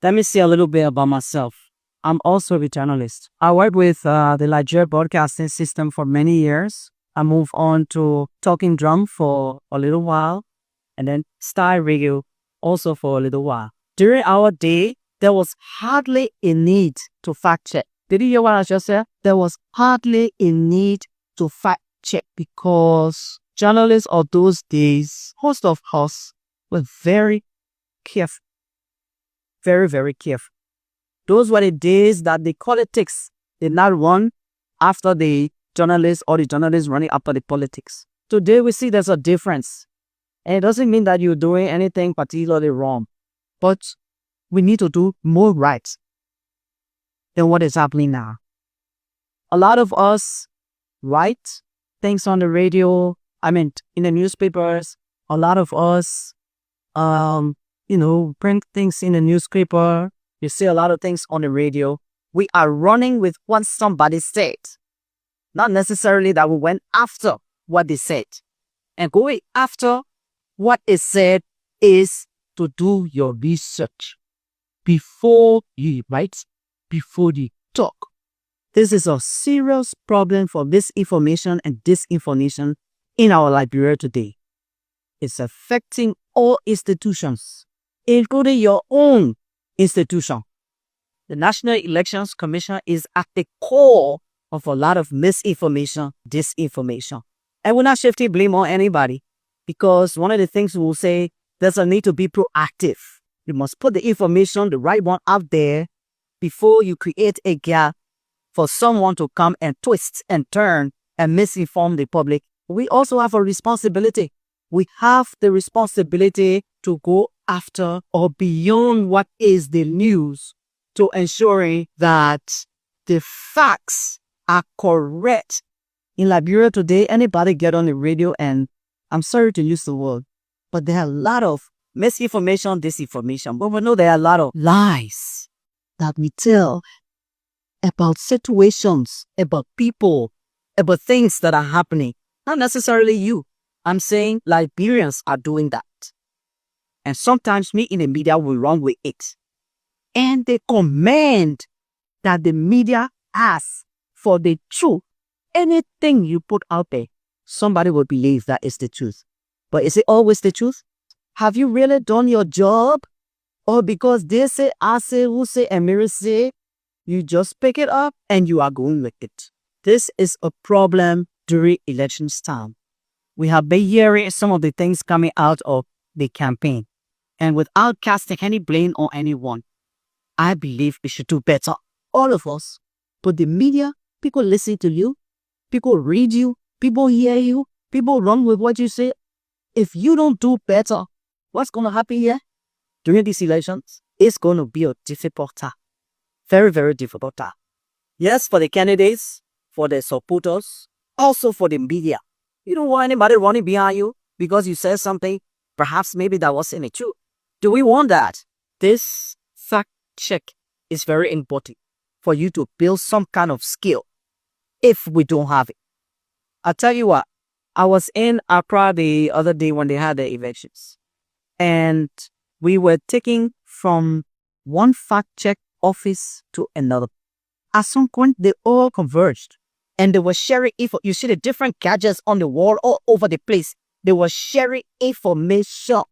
Let me say a little bit about myself. I'm also a journalist. I worked with the Nigeria broadcasting system for many years. I moved on to Talking Drum for a little while, and then Star Radio also for a little while. During our day, there was hardly a need to fact check. Did you hear what I just said? There was hardly a need to fact check because journalists of those days, most of us, were very careful. Very, very careful. Those were the days that the politics did not run after the journalists or the journalists running after the politics. Today we see there's a difference. And it doesn't mean that you're doing anything particularly wrong. But we need to do more right than what is happening now. A lot of us write things on the radio, in the newspapers. A lot of us, print things in the newspaper. You see a lot of things on the radio. We are running with what somebody said. Not necessarily that we went after what they said. And going after what is said is to do your research before you write, before you talk. This is a serious problem for misinformation and disinformation in our Liberia today. It's affecting all institutions, including your own institution. The National Elections Commission is at the core of a lot of misinformation, disinformation. And we're not shifting blame on anybody because one of the things we will say, there's a need to be proactive. You must put the information, the right one out there before you create a gap for someone to come and twist and turn and misinform the public. We also have a responsibility. We have the responsibility to go after or beyond what is the news to ensuring that the facts are correct. In Liberia today, anybody get on the radio and I'm sorry to use the word, but there are a lot of misinformation, disinformation, but we know there are a lot of lies that we tell about situations, about people, about things that are happening. Not necessarily you. I'm saying Liberians are doing that. And sometimes me in the media will run with it. And the command that the media has for the truth, anything you put out there, somebody will believe that is the truth. But is it always the truth? Have you really done your job? Or because they say, I say, who say, and Mary say, you just pick it up and you are going with it. This is a problem during elections time. We have been hearing some of the things coming out of the campaign. And without casting any blame on anyone, I believe we should do better. All of us. But the media, people listen to you, people read you, people hear you, people run with what you say. If you don't do better, what's going to happen here? During these elections, it's going to be a difficult time. Very, very difficult time. Yes, for the candidates, for the supporters, also for the media. You don't want anybody running behind you because you said something, perhaps maybe that wasn't true. Do we want that? This fact check is very important for you to build some kind of skill if we don't have it. I'll tell you what, I was in Accra the other day when they had the elections. And we were taking from one fact check office to another. At some point, they all converged. And they were sharing info. You see the different gadgets on the wall all over the place. They were sharing information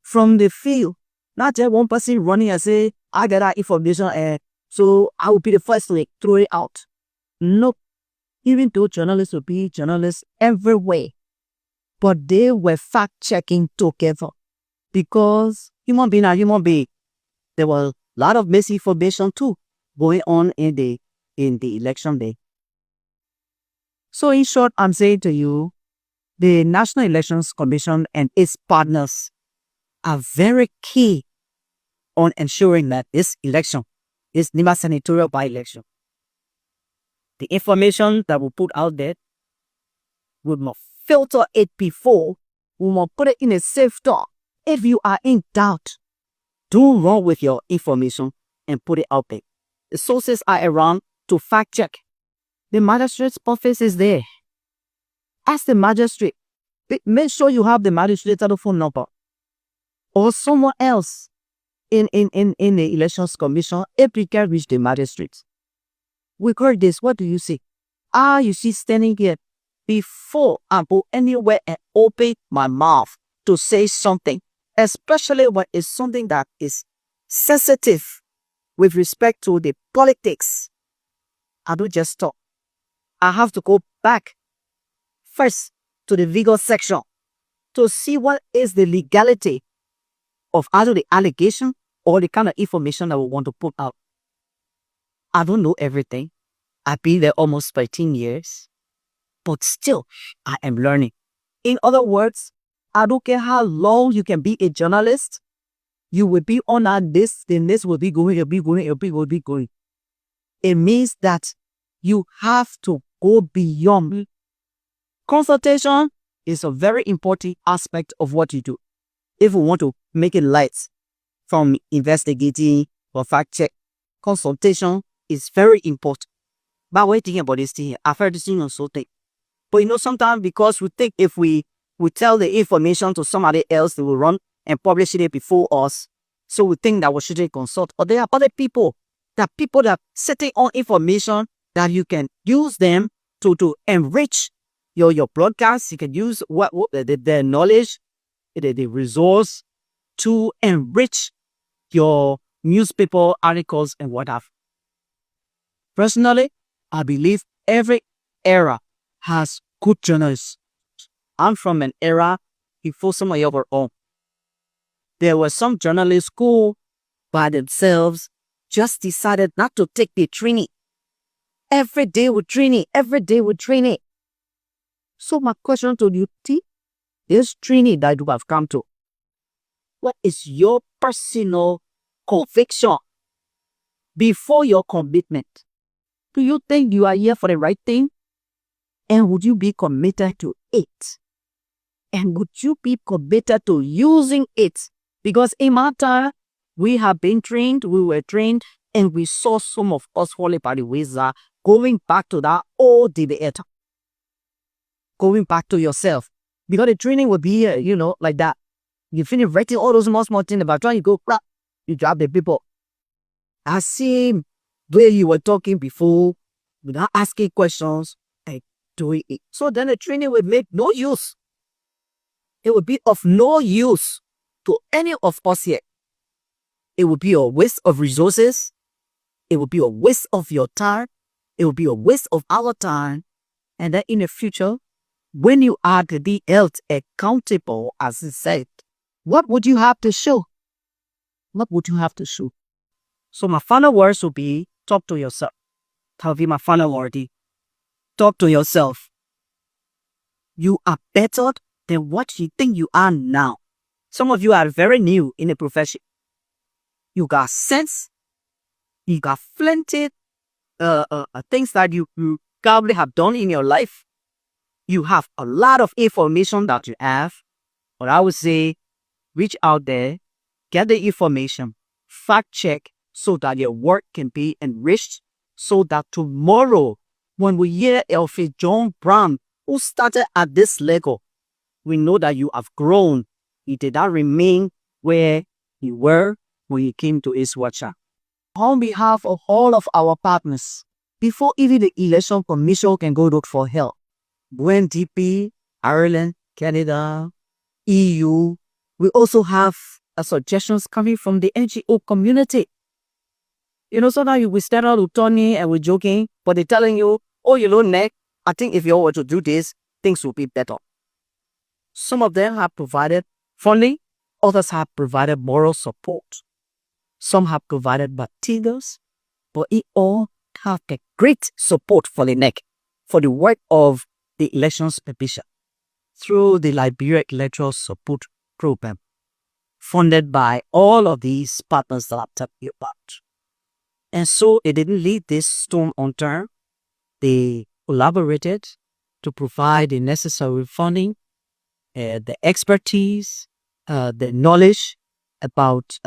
from the field. Not just one person running and say, I got that information and so I will be the first to throw it out. No. Even though journalists will be journalists everywhere. But they were fact-checking together. Because human being are human being. There was a lot of misinformation too going on in the election day. So in short, I'm saying to you, the National Elections Commission and its partners are very key on ensuring that this election, this Nimba Senatorial By-election, the information that we put out there, we must filter it before, we must put it in a safe door. If you are in doubt, don't run with your information and put it out there. The sources are around to fact check. The magistrate's office is there. Ask the magistrate. Make sure you have the magistrate's telephone number or someone else in the Elections Commission, applicant reach the magistrate. We heard this. What do you see? You see standing here before I go anywhere and open my mouth to say something, especially when it's something that is sensitive with respect to the politics. I don't just talk. I have to go back first to the legal section to see what is the legality of either the allegation or the kind of information that we want to put out. I don't know everything. I've been there almost 13 years, but still I am learning. In other words, I don't care how long you can be a journalist, you will be on our list, the list will be going, will be going. It means that you have to go beyond. Consultation is a very important aspect of what you do. If we want to make it light from investigating or fact check, consultation is very important. But we're thinking about this thing, I've heard this thing on so thing. But sometimes because we think if we tell the information to somebody else, they will run and publish it before us. So we think that we shouldn't consult. Or there are other people, that sitting on information that you can use them to enrich your broadcast. You can use their knowledge, the resource to enrich your newspaper articles and what have. Personally, I believe every era has good journalists. I'm from an era before some of your own. There were some journalists who, by themselves, just decided not to take the training. Every day with training, So my question to you, this training that you have come to, what is your personal conviction before your commitment? Do you think you are here for the right thing? And would you be committed to it? And would you be committed to using it? Because in my time, we have been trained, we were trained, and we saw some of us falling by the wayside, going back to that old Davidetta. Going back to yourself. Because the training will be here, like that. You finish writing all those small things about trying to go, you drop the people. I see where you were talking before, without asking questions, and doing it. So then the training will make no use. It will be of no use to any of us here. It will be a waste of resources. It will be a waste of your time. It will be a waste of our time. And then in the future, when you are to be held accountable, as it said, what would you have to show? What would you have to show? So my final words will be, talk to yourself. That will be my final word. Talk to yourself. You are better than what you think you are now. Some of you are very new in the profession. You got sense. You got plenty things that you probably have done in your life. You have a lot of information that you have. But I would say, reach out there, get the information, fact check, so that your work can be enriched, so that tomorrow, when we hear of a John Brown who started at this level, we know that you have grown. You did not remain where you were when you came to East Watcher. On behalf of all of our partners, before even the Election Commission can go look for help, UNDP, Ireland, Canada, EU, we also have suggestions coming from the NGO community. Sometimes we stand out with Tony and we're joking, but they're telling you, NEC, I think if you were to do this, things will be better. Some of them have provided funding, others have provided moral support. Some have provided materials, but it all have a great support for the NEC, for the work of the Elections Commission through the Liberia Electoral Support Program, funded by all of these partners that I'm talking about. And so it didn't leave this stone unturned. They collaborated to provide the necessary funding, the expertise, the knowledge about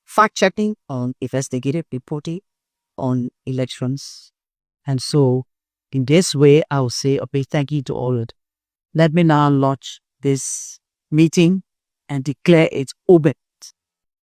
fact-checking on investigative reporting on elections. And so in this way, I will say a big thank you to all of it. Let me now launch this meeting and declare it open.